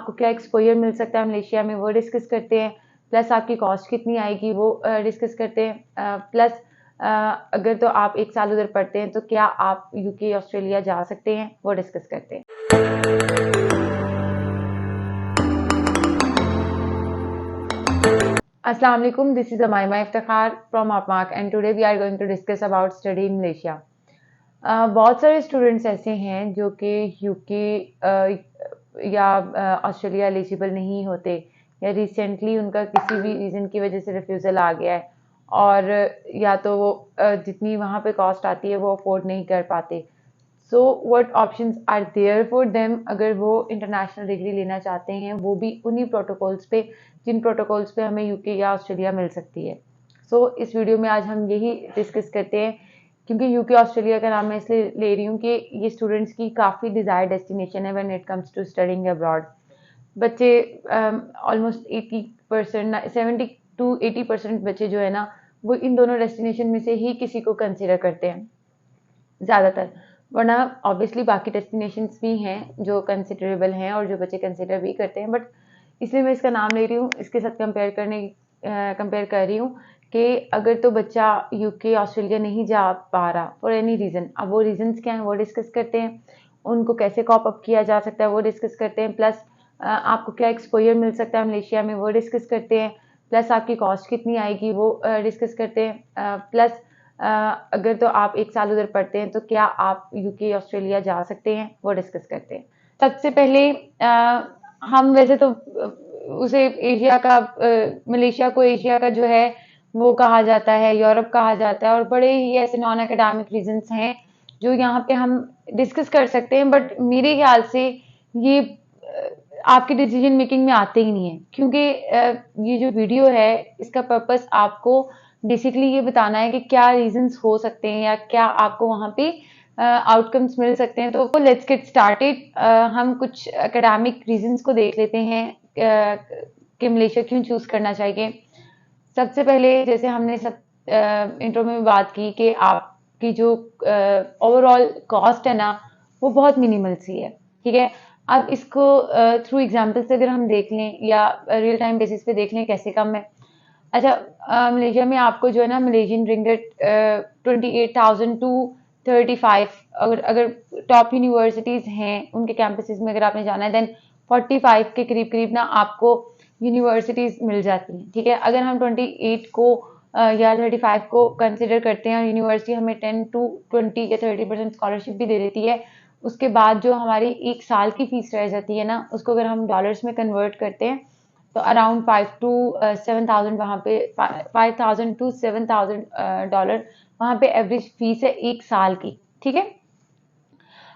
आपको क्या एक्सपोजर मिल सकता है मलेशिया में, वो डिस्कस करते हैं। प्लस आपकी कॉस्ट कितनी आएगी वो डिस्कस करते हैं। प्लस अगर तो आप 1 साल उधर पढ़ते हैं तो क्या आप यूके ऑस्ट्रेलिया जा सकते हैं, वो डिस्कस करते हैं। Assalamu alaikum, this is Amaima Iftikhar from Upmark and today we are going to discuss about study in Malaysia. बहुत सारे स्टूडेंट्स ऐसे हैं जो कि यूके या ऑस्ट्रेलिया एलिजिबल नहीं होते या रिसेंटली उनका किसी भी रीज़न की वजह से रिफ्यूज़ल आ गया है और या तो वो जितनी वहाँ पे कॉस्ट आती है वो अफोर्ड नहीं कर पाते। So what options are there for them अगर वो इंटरनेशनल डिग्री लेना चाहते हैं, वो भी उन्हीं प्रोटोकॉल्स पे जिन प्रोटोकॉल्स पे हमें यूके या ऑस्ट्रेलिया मिल सकती है। सो इस वीडियो में आज हम यही डिस्कस करते हैं, क्योंकि यूके ऑस्ट्रेलिया का नाम मैं इसलिए ले रही हूँ कि ये स्टूडेंट्स की काफ़ी डिज़ायर्ड डेस्टिनेशन है when it comes to studying abroad. बच्चे ऑलमोस्ट 80% 70 to 80% बच्चे जो है ना, वो इन दोनों डेस्टिनेशन में से ही किसी को कंसिडर करते हैं ज़्यादातर, वरना ऑब्वियसली बाकी डेस्टिनेशंस भी हैं जो कंसिडरेबल हैं और जो बच्चे कंसिडर भी करते हैं। बट इसलिए मैं इसका नाम ले रही हूँ, इसके साथ कंपेयर कर रही हूँ कि अगर तो बच्चा यूके ऑस्ट्रेलिया नहीं जा पा रहा फॉर एनी रीज़न, अब वो रीज़न्स क्या हैं वो डिस्कस करते हैं, उनको कैसे कॉप अप किया जा सकता है वो डिस्कस करते हैं। प्लस आपको क्या एक्सपोजर मिल सकता है मलेशिया में वो डिस्कस करते हैं। प्लस आपकी कॉस्ट कितनी आएगी वो डिस्कस करते हैं। प्लस अगर तो आप 1 साल उधर पढ़ते हैं तो क्या आप यूके ऑस्ट्रेलिया जा सकते हैं, वो डिस्कस करते हैं। सबसे पहले हम वैसे तो उसे एशिया का मलेशिया को एशिया का जो है वो कहा जाता है, यूरोप कहा जाता है, और बड़े ही ऐसे नॉन एकेडमिक रीजंस हैं जो यहाँ पे हम डिस्कस कर सकते हैं। बट मेरे ख्याल से ये आपकी डिसीजन मेकिंग में आते ही नहीं है, क्योंकि ये जो वीडियो है इसका पर्पस आपको बेसिकली ये बताना है कि क्या रीजंस हो सकते हैं या क्या आपको वहाँ पे आउटकम्स मिल सकते हैं। तो लेट्स गेट स्टार्टेड। हम कुछ एकेडमिक रीजंस को देख लेते हैं कि मलेशिया क्यों चूज करना चाहिए। सबसे पहले जैसे हमने सब इंट्रो में बात की कि आपकी जो ओवरऑल कॉस्ट है ना वो बहुत मिनिमल सी है, ठीक है। अब इसको थ्रू एग्जाम्पल से अगर हम देख लें या रियल टाइम बेसिस पे देख लें कैसे कम है। अच्छा, मलेशिया में आपको जो है ना मलेशियन रिंगिट 28,000 टू 35, अगर टॉप यूनिवर्सिटीज़ हैं उनके कैंपसेस में अगर आपने जाना है देन 45 के करीब करीब ना आपको यूनिवर्सिटीज़ मिल जाती हैं, ठीक है। अगर हम 28 को या 35 को कंसिडर करते हैं और यूनिवर्सिटी हमें 10 to 20 या 30% स्कॉलरशिप भी दे देती है, उसके बाद जो हमारी 1 साल की फीस रह जाती है ना, उसको अगर हम डॉलर्स में कन्वर्ट करते हैं तो अराउंड 5 to 7,000 वहाँ पे 5,000 to 7,000 डॉलर वहाँ पे एवरेज फीस है 1 साल की, ठीक है।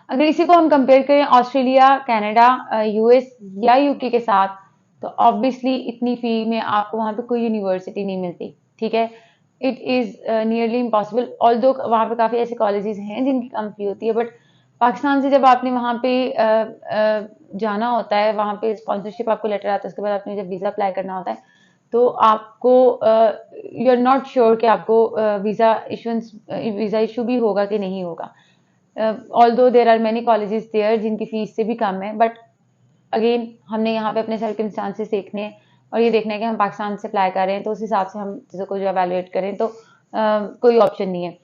अगर इसी को हम कंपेयर करें ऑस्ट्रेलिया, कनाडा, यूएस या यूके के साथ, तो ऑब्वियसली इतनी फी में आपको वहाँ पे कोई यूनिवर्सिटी नहीं मिलती, ठीक है। It is nearly impossible, although वहाँ पे काफ़ी ऐसे कॉलेजेस हैं जिनकी कम फी होती है। बट पाकिस्तान से जब आपने वहाँ पे जाना होता है, वहाँ पे स्पॉन्सरशिप आपको लेटर आता है, उसके बाद आपने जब वीज़ा अप्लाई करना होता है तो आपको यू आर नॉट श्योर कि आपको वीज़ा इशू भी होगा कि नहीं होगा। Although there are many colleges there जिनकी फीस से भी कम है, बट अगेन हमने यहाँ पे अपने सर्कमस्टांसेस देखने हैं और ये देखना है कि हम पाकिस्तान से अप्लाई कर रहे हैं, तो उस हिसाब से हम चीज़ों को जो एवेलुएट करें, तो कोई ऑप्शन नहीं है।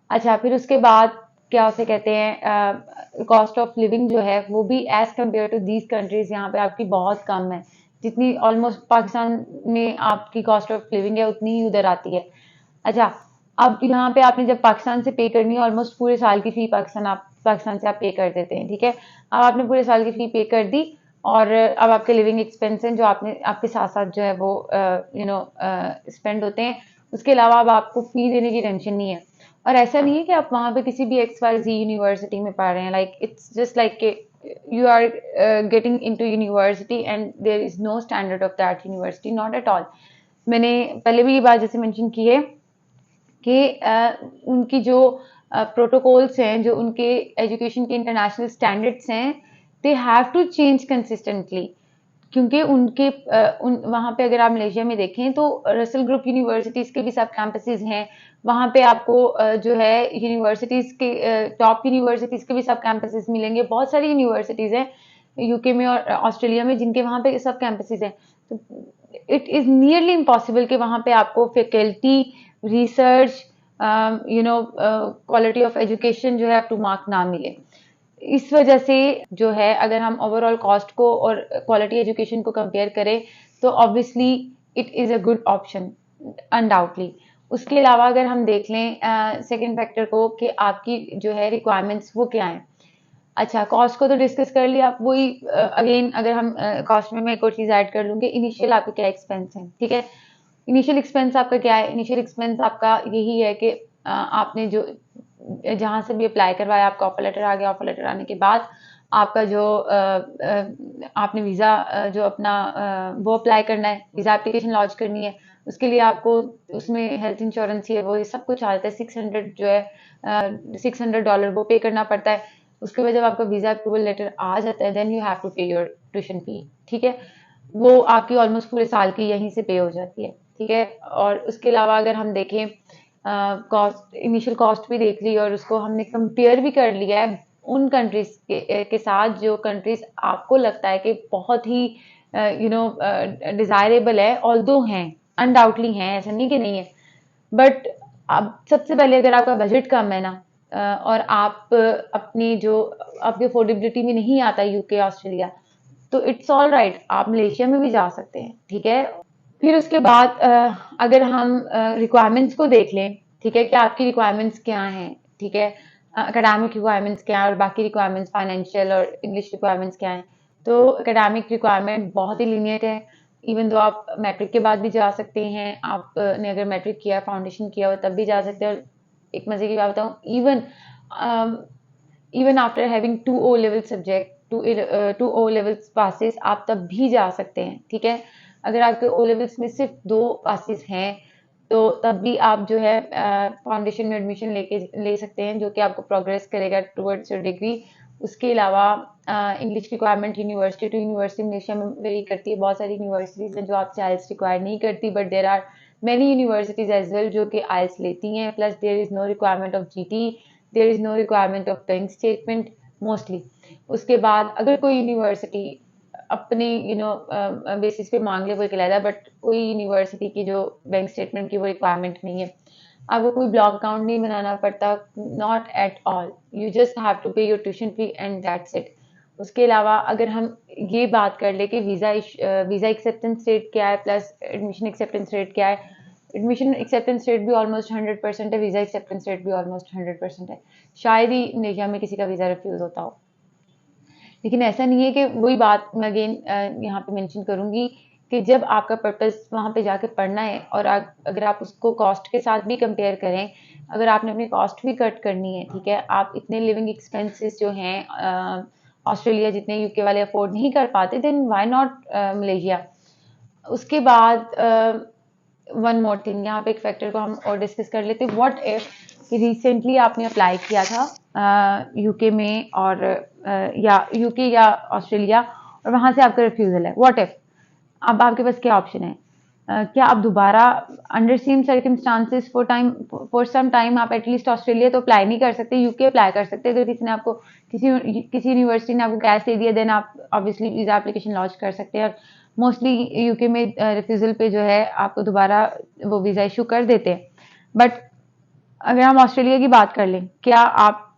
अच्छा, फिर उसके बाद क्या उसे कहते हैं, कॉस्ट ऑफ लिविंग जो है वो भी as compare to these countries यहाँ पे आपकी बहुत कम है। जितनी ऑलमोस्ट पाकिस्तान में आपकी कॉस्ट ऑफ लिविंग है उतनी ही उधर आती है। अच्छा, अब यहाँ पे आपने जब पाकिस्तान से पे करनी है, ऑलमोस्ट पूरे साल की फी पाकिस्तान से आप पे कर देते हैं, ठीक है। अब आपने पूरे साल की फी पे कर दी और अब आपके लिविंग एक्सपेंस हैं जो आपके साथ साथ जो है वो स्पेंड होते हैं। उसके अलावा अब आपको फी देने की टेंशन नहीं है। और ऐसा नहीं है कि आप वहाँ पे किसी भी XYZ यूनिवर्सिटी में पढ़ रहे हैं, like it's just like you are getting into university and there is no standard of that university, not at all. मैंने पहले भी ये बात जैसे मेंशन की है कि उनकी जो प्रोटोकॉल्स हैं, जो उनके एजुकेशन के इंटरनेशनल स्टैंडर्ड्स हैं, they have to change consistently, क्योंकि वहाँ पे अगर आप मलेशिया में देखें तो रसल ग्रुप यूनिवर्सिटीज़ के भी सब कैंपसेस हैं। वहाँ पे आपको जो है यूनिवर्सिटीज़ के टॉप यूनिवर्सिटीज़ के भी सब कैंपसेस मिलेंगे। बहुत सारी यूनिवर्सिटीज़ हैं यूके में और ऑस्ट्रेलिया में, जिनके वहाँ पे सब कैंपसेस हैं, तो इट इज़ नियरली इम्पॉसिबल कि वहाँ पे आपको faculty, research, quality of education जो है अप टू मार्क ना मिले। इस वजह से जो है, अगर हम ओवरऑल कॉस्ट को और क्वालिटी एजुकेशन को कंपेयर करें, तो obviously it is a good option, undoubtedly. उसके अलावा अगर हम देख लें सेकंड फैक्टर को, कि आपकी जो है रिक्वायरमेंट्स वो क्या हैं। अच्छा, कॉस्ट को तो डिस्कस कर लिया। आप वही अगेन, अगर हम कॉस्ट में मैं एक और चीज़ ऐड कर लूँगी, इनिशियल आपके क्या एक्सपेंस हैं, ठीक है। इनिशियल एक्सपेंस आपका क्या है? इनिशियल एक्सपेंस आपका यही है कि आपने जो जहाँ से भी अप्लाई करवाया, आपका ऑफर लेटर आ गया, ऑफर लेटर आने के बाद आपका जो आपने वीज़ा जो अपना वो अप्लाई करना है, वीज़ा एप्लीकेशन लॉन्च करनी है, उसके लिए आपको उसमें हेल्थ इंश्योरेंस ही है, वो ये सब कुछ आ जाता है। 600 जो है $600 वो पे करना पड़ता है। उसके बाद जब आपका वीज़ा अप्रूवल लेटर आ जाता है, then you have to pay your tuition फी, ठीक है। वो आपकी ऑलमोस्ट पूरे साल की यहीं से पे हो जाती है, ठीक है। और उसके अलावा अगर हम देखें, कॉस्ट, इनिशियल कॉस्ट भी देख ली, और उसको हमने कंपेयर भी कर लिया है उन कंट्रीज के साथ, जो कंट्रीज आपको लगता है कि बहुत ही डिजायरेबल है, ऑल्दो हैं, अनडाउटली हैं, ऐसा नहीं कि नहीं है। बट अब सबसे पहले, अगर आपका बजट कम है ना, और आप अपनी जो आपकी अफोर्डेबिलिटी में नहीं आता यूके ऑस्ट्रेलिया, तो इट्स ऑल राइट, आप मलेशिया में भी जा सकते हैं, ठीक है। फिर उसके बाद अगर हम रिक्वायरमेंट्स को देख लें, ठीक है, कि आपकी रिक्वायरमेंट्स क्या हैं, ठीक है, एकेडमिक रिक्वायरमेंट्स क्या है, और बाकी रिक्वायरमेंट्स फाइनेंशियल और इंग्लिश रिक्वायरमेंट्स क्या हैं। तो एकेडमिक रिक्वायरमेंट बहुत ही लीनियंट है। इवन दो आप मैट्रिक के बाद भी जा सकते हैं, आपने अगर मैट्रिक किया, फाउंडेशन किया हो, तब भी जा सकते हैं। और एक मजे की बात बताऊं, even after having 2 O level subject, 2 O level passes, आप तब भी जा सकते हैं, ठीक है। अगर आपके ओ लेवल्स में सिर्फ 2 पासिस हैं, तो तब भी आप जो है फाउंडेशन में एडमिशन ले सकते हैं, जो कि आपको प्रोग्रेस करेगा टुवर्ड्स योर डिग्री। उसके अलावा English requirement university to university Malaysia में वेरी करती है। बहुत सारी यूनिवर्सिटीज़ हैं जो आपसे आइल्स रिक्वायर नहीं करती, but there are many universities as well जो कि आइल्स लेती हैं। Plus there is no requirement of GT, there is no requirement of bank statement mostly. उसके बाद अगर कोई यूनिवर्सिटी अपने बेसिस पे मांग ले, वो एक अलग है, बट कोई यूनिवर्सिटी की जो बैंक स्टेटमेंट की वो रिक्वायरमेंट नहीं है, आपको कोई ब्लॉक अकाउंट नहीं बनाना पड़ता, not at all. You just have to pay your tuition fee and that's it. उसके अलावा अगर हम ये बात कर ले कि वीज़ा एक्सेप्टेंस रेट क्या है, प्लस एडमिशन एक्सेप्टेंस रेट क्या है। एडमिशन एक्सेप्टेंस रेट भी ऑलमोस्ट 100% है, वीज़ा एक्सेप्टेंस रेट भी ऑलमोस्ट 100% है। शायद ही मलेशिया में किसी का वीज़ा रिफ्यूज़ होता हो। लेकिन ऐसा नहीं है कि वही बात मैं अगेन यहाँ पे मेंशन करूँगी, कि जब आपका पर्पस वहाँ पे जाके पढ़ना है, और अगर आप उसको कॉस्ट के साथ भी कंपेयर करें, अगर आपने अपनी कॉस्ट भी कट करनी है, ठीक है, आप इतने लिविंग एक्सपेंसेस जो हैं ऑस्ट्रेलिया जितने यूके वाले अफोर्ड नहीं कर पाते, देन व्हाई नॉट मलेशिया। उसके बाद वन मोर थिंग, यहाँ पे एक फैक्टर को हम और डिस्कस कर लेते हैं। व्हाट इफ कि रिसेंटली आपने अप्लाई किया था यूके में, और या यूके या ऑस्ट्रेलिया, और वहाँ से आपका रिफ्यूज़ल है। व्हाट इफ, अब आपके पास क्या ऑप्शन है? क्या आप दोबारा under same circumstances for some time आप एटलीस्ट ऑस्ट्रेलिया तो अप्लाई नहीं कर सकते, यूके अप्लाई कर सकते। अगर किसी ने आपको किसी यूनिवर्सिटी ने आपको कैश दे दिया, देन आप ऑब्वियसली वीज़ा एप्लीकेशन लॉन्च कर सकते हैं। और मोस्टली यूके में रिफ्यूज़ल पे जो है आपको दोबारा वो वीज़ा इशू कर देते हैं। बट अगर हम ऑस्ट्रेलिया की बात कर लें, क्या आप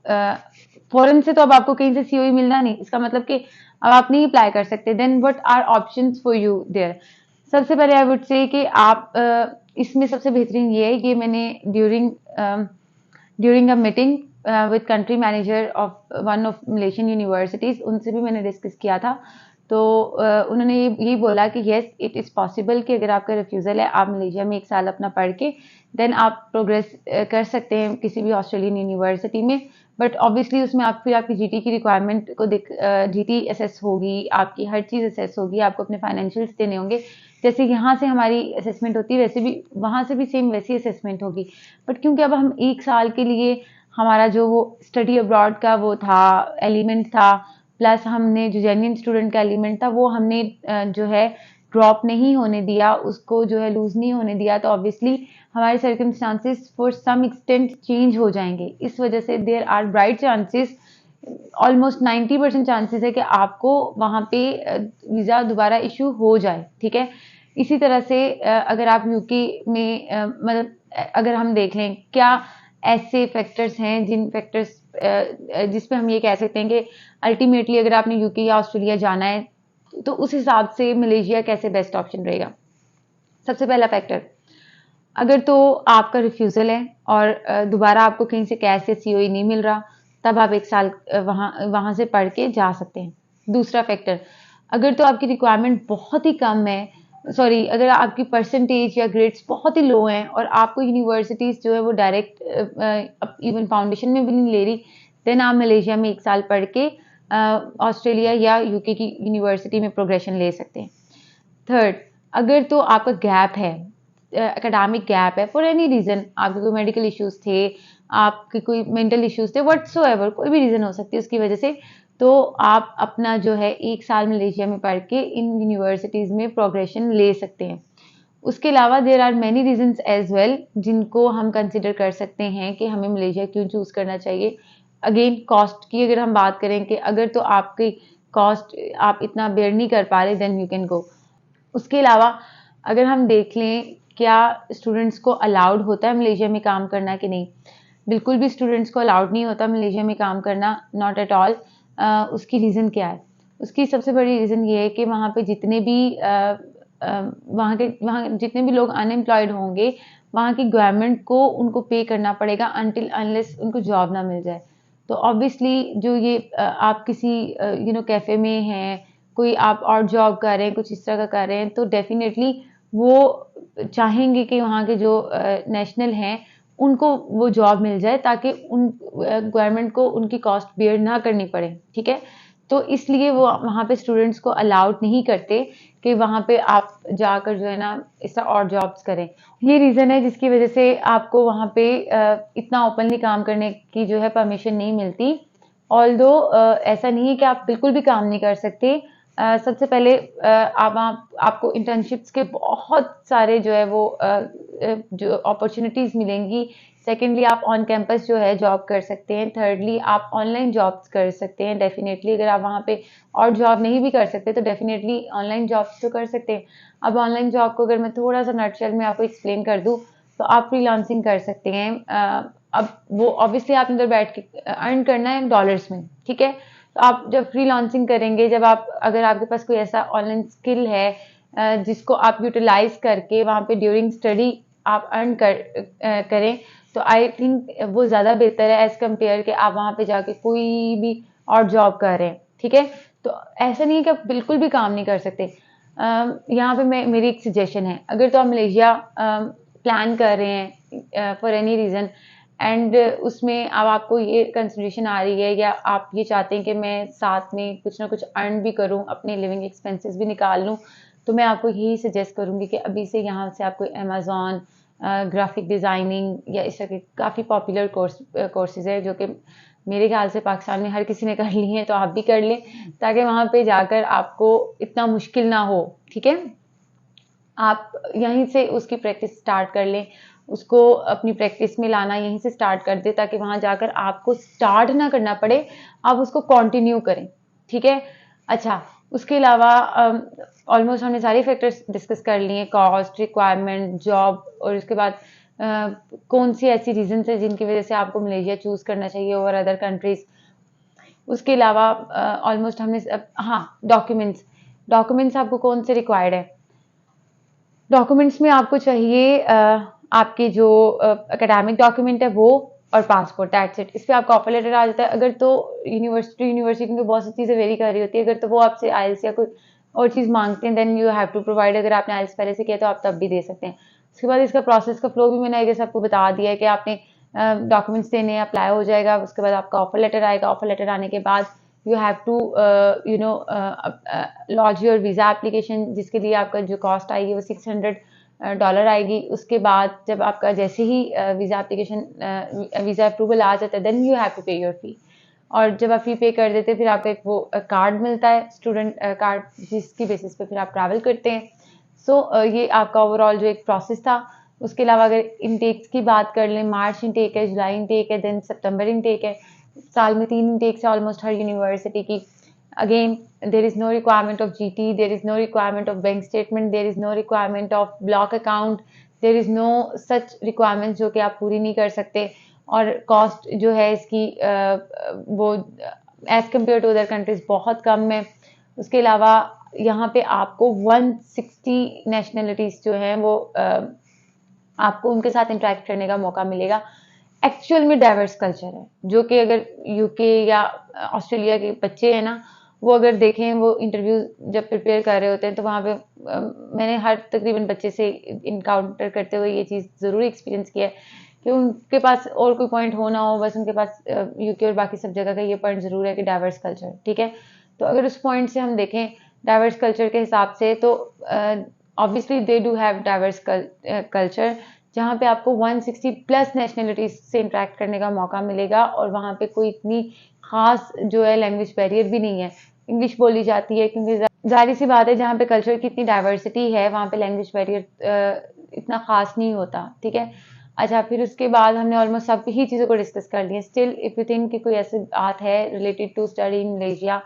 फॉरेन से तो अब आपको कहीं से सीओई मिलना नहीं, इसका मतलब कि अब आप नहीं अप्लाई कर सकते। Then what are options for you there? सबसे पहले आई वुड से कि आप इसमें सबसे बेहतरीन ये है कि मैंने during a meeting with country manager of one of Malaysian universities, उनसे भी मैंने डिस्कस किया था। तो उन्होंने यही बोला कि येस इट इज़ पॉसिबल कि अगर आपका रिफ्यूज़ल है, आप मलेशिया में 1 साल अपना पढ़ के देन आप प्रोग्रेस कर सकते हैं किसी भी ऑस्ट्रेलियन यूनिवर्सिटी में। बट ऑब्वियसली उसमें आप फिर आपकी जीटी की रिक्वायरमेंट को जीटी असेस होगी, आपकी हर चीज़ असेस होगी, आपको अपने फाइनेंशियल्स देने होंगे। जैसे यहाँ से हमारी असेसमेंट होती है, वैसे भी वहाँ से भी सेम वैसी असेसमेंट होगी। बट क्योंकि अब हम 1 साल के लिए, हमारा जो वो स्टडी अब्रॉड का वो था एलिमेंट था, प्लस हमने जो जेन्युइन स्टूडेंट का एलिमेंट था वो हमने जो है ड्रॉप नहीं होने दिया, उसको जो है लूज नहीं होने दिया, तो ऑब्वियसली हमारे circumstances for some extent change हो जाएंगे। इस वजह से there are bright chances almost 90% chances है कि आपको वहाँ पे वीज़ा दोबारा इशू हो जाए, ठीक है। इसी तरह से अगर आप यूके में मतलब अगर हम देख लें क्या ऐसे फैक्टर्स हैं जिन फैक्टर्स जिस पे हम ये कह सकते हैं कि अल्टीमेटली अगर आपने यूके या ऑस्ट्रेलिया जाना है तो उस हिसाब से मलेशिया कैसे बेस्ट ऑप्शन रहेगा। सबसे पहला फैक्टर, अगर तो आपका रिफ्यूज़ल है और दोबारा आपको कहीं से कैश या सीओई नहीं मिल रहा, तब आप 1 साल वहाँ से पढ़ के जा सकते हैं। दूसरा फैक्टर, अगर तो आपकी रिक्वायरमेंट बहुत ही कम है, सॉरी अगर आपकी परसेंटेज या ग्रेड्स बहुत ही लो हैं और आपको यूनिवर्सिटीज़ जो है वो डायरेक्ट इवन फाउंडेशन में भी नहीं ले रही, देन आप मलेशिया में 1 साल पढ़ के ऑस्ट्रेलिया या यूके की यूनिवर्सिटी में प्रोग्रेशन ले सकते हैं। थर्ड, अगर तो आपका गैप है, एकेडमिक गैप है फॉर एनी रीज़न, आपके कोई मेडिकल इश्यूज़ थे, आपके कोई मेंटल इश्यूज़ थे, व्हाट्सोएवर कोई भी रीज़न हो सकती है उसकी वजह से, तो आप अपना जो है 1 साल मलेशिया में पढ़ के इन यूनिवर्सिटीज़ में प्रोग्रेशन ले सकते हैं। उसके अलावा there are many reasons as well जिनको हम कंसिडर कर सकते हैं कि हमें मलेशिया क्यों चूज़ करना चाहिए। अगेन कॉस्ट की अगर हम बात करें कि अगर तो आपकी कॉस्ट आप इतना बेयर नहीं कर पा रहे देन यू कैन गो। उसके अलावा अगर हम देख लें क्या स्टूडेंट्स को अलाउड होता है मलेशिया में काम करना कि नहीं, बिल्कुल भी स्टूडेंट्स को अलाउड नहीं होता मलेशिया में काम करना, नॉट एट ऑल। उसकी रीज़न क्या है? उसकी सबसे बड़ी रीज़न ये है कि वहाँ पे जितने भी वहाँ जितने भी लोग अनएम्प्लॉयड होंगे, वहाँ की गवर्नमेंट को उनको पे करना पड़ेगा अनटिल अनलेस उनको जॉब ना मिल जाए। तो ऑब्वियसली जो ये आप किसी कैफ़े में हैं, कोई आप और जॉब कर रहे हैं, कुछ इस तरह का कर रहे हैं, तो डेफ़िनेटली वो चाहेंगे कि वहाँ के जो नेशनल हैं, उनको वो जॉब मिल जाए ताकि उन गवर्नमेंट को उनकी कॉस्ट बेयर ना करनी पड़े, ठीक है? तो इसलिए वो वहाँ पे स्टूडेंट्स को अलाउड नहीं करते कि वहाँ पे आप जाकर जो है ना इस तरह और जॉब्स करें। ये रीज़न है जिसकी वजह से आपको वहाँ पे इतना ओपनली काम करने की जो है परमिशन नहीं मिलती। ऑल्दो ऐसा नहीं है कि आप बिल्कुल भी काम नहीं कर सकते। सबसे पहले आपको इंटर्नशिप्स के बहुत सारे जो है वो जो अपॉर्चुनिटीज़ मिलेंगी। सेकेंडली आप ऑन कैंपस जो है जॉब कर सकते हैं। थर्डली आप ऑनलाइन जॉब्स कर सकते हैं डेफ़िनेटली। अगर आप वहाँ पे और जॉब नहीं भी कर सकते तो डेफ़िनेटली ऑनलाइन जॉब्स तो कर सकते हैं। अब ऑनलाइन जॉब को अगर मैं थोड़ा-सा नटशेल में आपको एक्सप्लेन कर दूँ तो आप फ्रीलांसिंग कर सकते हैं। अब वो ऑब्वियसली आपने उधर बैठ के अर्न करना है डॉलर्स में, ठीक है? तो आप जब फ्रीलांसिंग करेंगे, जब आप अगर आपके पास कोई ऐसा ऑनलाइन स्किल है जिसको आप यूटिलाइज़ करके वहाँ पे ड्यूरिंग स्टडी आप अर्न करें, तो आई थिंक वो ज़्यादा बेहतर है एज़ कम्पेयर कि आप वहाँ पे जाके कोई भी और जॉब कर रहे हैं, ठीक है? तो ऐसा नहीं है कि आप बिल्कुल भी काम नहीं कर सकते। यहाँ पे मेरी एक सजेशन है, अगर तो आप मलेशिया प्लान कर रहे हैं फॉर एनी रीज़न एंड उसमें अब आपको ये कंसिडरेशन आ रही है या आप ये चाहते हैं कि मैं साथ में कुछ ना कुछ अर्न भी करूं, अपने लिविंग एक्सपेंसेस भी निकाल लूं, तो मैं आपको यही सजेस्ट करूंगी कि अभी से यहाँ से आप कोई अमेज़ॉन ग्राफिक डिज़ाइनिंग या इस तरह के काफ़ी पॉपुलर कोर्सेज है जो कि मेरे ख्याल से पाकिस्तान में हर किसी ने कर ली हैं, तो आप भी कर लें ताकि वहाँ पे जाकर आपको इतना मुश्किल ना हो, ठीक है? आप यहीं से उसकी प्रैक्टिस स्टार्ट कर लें, उसको अपनी प्रैक्टिस में लाना यहीं से स्टार्ट कर दें ताकि वहाँ जाकर आपको स्टार्ट ना करना पड़े, आप उसको कंटिन्यू करें, ठीक है? अच्छा, उसके अलावा ऑलमोस्ट हमने सारे फैक्टर्स डिस्कस कर लिए, कॉस्ट, रिक्वायरमेंट, जॉब और उसके बाद कौन सी ऐसी रीजंस है जिनकी वजह से आपको मलेशिया चूज़ करना चाहिए ओवर अदर कंट्रीज़। उसके अलावा ऑलमोस्ट हमने हाँ, डॉक्यूमेंट्स आपको कौन से रिक्वायर्ड है? डॉक्यूमेंट्स में आपको चाहिए आपके जो एकेडमिक डॉक्यूमेंट है वो और पासपोर्ट, दैट्स इट। इस पे आपका ऑफर लेटर आ जाता है। अगर तो यूनिवर्सिटी में बहुत सी चीज़ें वेरी कर रही होती है, अगर तो वो आपसे आइल्स या कोई और चीज़ मांगते हैं then you have to provide. अगर आपने आइल्स पहले से किया तो आप तब भी दे सकते हैं। उसके बाद इसका प्रोसेस का फ्लो भी मैंने आई गेस आपको बता दिया है कि आपने डॉक्यूमेंट्स देने हैं, अप्लाई हो जाएगा, उसके बाद आपका ऑफर लेटर आएगा। ऑफर लेटर आने के बाद you have to launch your visa application जिसके लिए आपका जो कॉस्ट आएगी वो $600 आएगी। उसके बाद जब आपका जैसे ही वीज़ा अप्रूवल आ जाता है then you have to pay your फी। और जब आप फी पे कर देते हैं फिर आपको एक वो कार्ड मिलता है, स्टूडेंट कार्ड, जिसकी बेसिस पे फिर आप ट्रैवल करते हैं। सो ये आपका ओवरऑल जो एक प्रोसेस था। उसके अलावा अगर इनटेक्स की बात कर लें, मार्च इनटेक है, जुलाई इनटेक है, देन सितंबर इनटेक है। साल में 3 इंटेक्स है ऑलमोस्ट हर यूनिवर्सिटी की। Again there is no requirement of GT, there is no requirement of bank statement, there is no requirement of block account, there is no such requirement जो कि आप पूरी नहीं कर सकते। और कॉस्ट जो है इसकी वो as compare to other countries बहुत कम है। उसके अलावा यहाँ पे आपको 160 नेशनलिटीज़ जो हैं वो आपको उनके साथ इंटरेक्ट करने का मौका मिलेगा। एक्चुअल में डाइवर्स कल्चर है, जो कि अगर यूके या ऑस्ट्रेलिया के बच्चे हैं ना, वो अगर देखें, वो इंटरव्यू जब प्रिपेयर कर रहे होते हैं तो वहाँ पे मैंने हर तकरीबन बच्चे से इनकाउंटर करते हुए ये चीज़ ज़रूर एक्सपीरियंस किया है कि उनके पास और कोई पॉइंट हो ना हो, बस उनके पास यूके और बाकी सब जगह का ये पॉइंट ज़रूर है कि डाइवर्स कल्चर, ठीक है। तो अगर उस पॉइंट से हम देखें डाइवर्स कल्चर के हिसाब से, तो obviously they do have diverse culture, जहाँ पे आपको 160 प्लस नेशनलिटीज से इंटरेक्ट करने का मौका मिलेगा। और वहाँ पे कोई इतनी खास जो है लैंग्वेज बैरियर भी नहीं है, इंग्लिश बोली जाती है, क्योंकि जाहिर सी बात है जहाँ पे कल्चर की इतनी डाइवर्सिटी है वहाँ पे लैंग्वेज बैरियर इतना खास नहीं होता, ठीक है। अच्छा, फिर उसके बाद हमने ऑलमोस्ट सब ही चीज़ों को डिस्कस कर लिया। स्टिल इफ यू थिंक कि कोई ऐसी बात है related to study in Malaysia,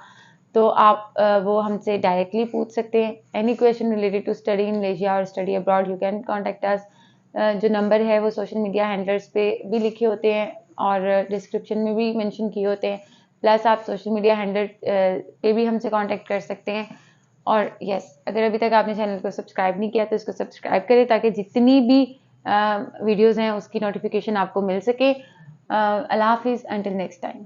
तो आप वो हमसे डायरेक्टली पूछ सकते हैं। Any question related to study in Malaysia और study abroad, you can contact us. जो नंबर है वो सोशल मीडिया हैंडलर्स पे भी लिखे होते हैं और डिस्क्रिप्शन में भी मेंशन किए होते हैं। प्लस आप सोशल मीडिया हैंडल पे भी हमसे कांटेक्ट कर सकते हैं। और यस, अगर अभी तक आपने चैनल को सब्सक्राइब नहीं किया तो इसको सब्सक्राइब करें, ताकि जितनी भी वीडियोज़ हैं उसकी नोटिफिकेशन आपको मिल सके। अल्लाह हाफिज़, अंटिल नेक्स्ट टाइम।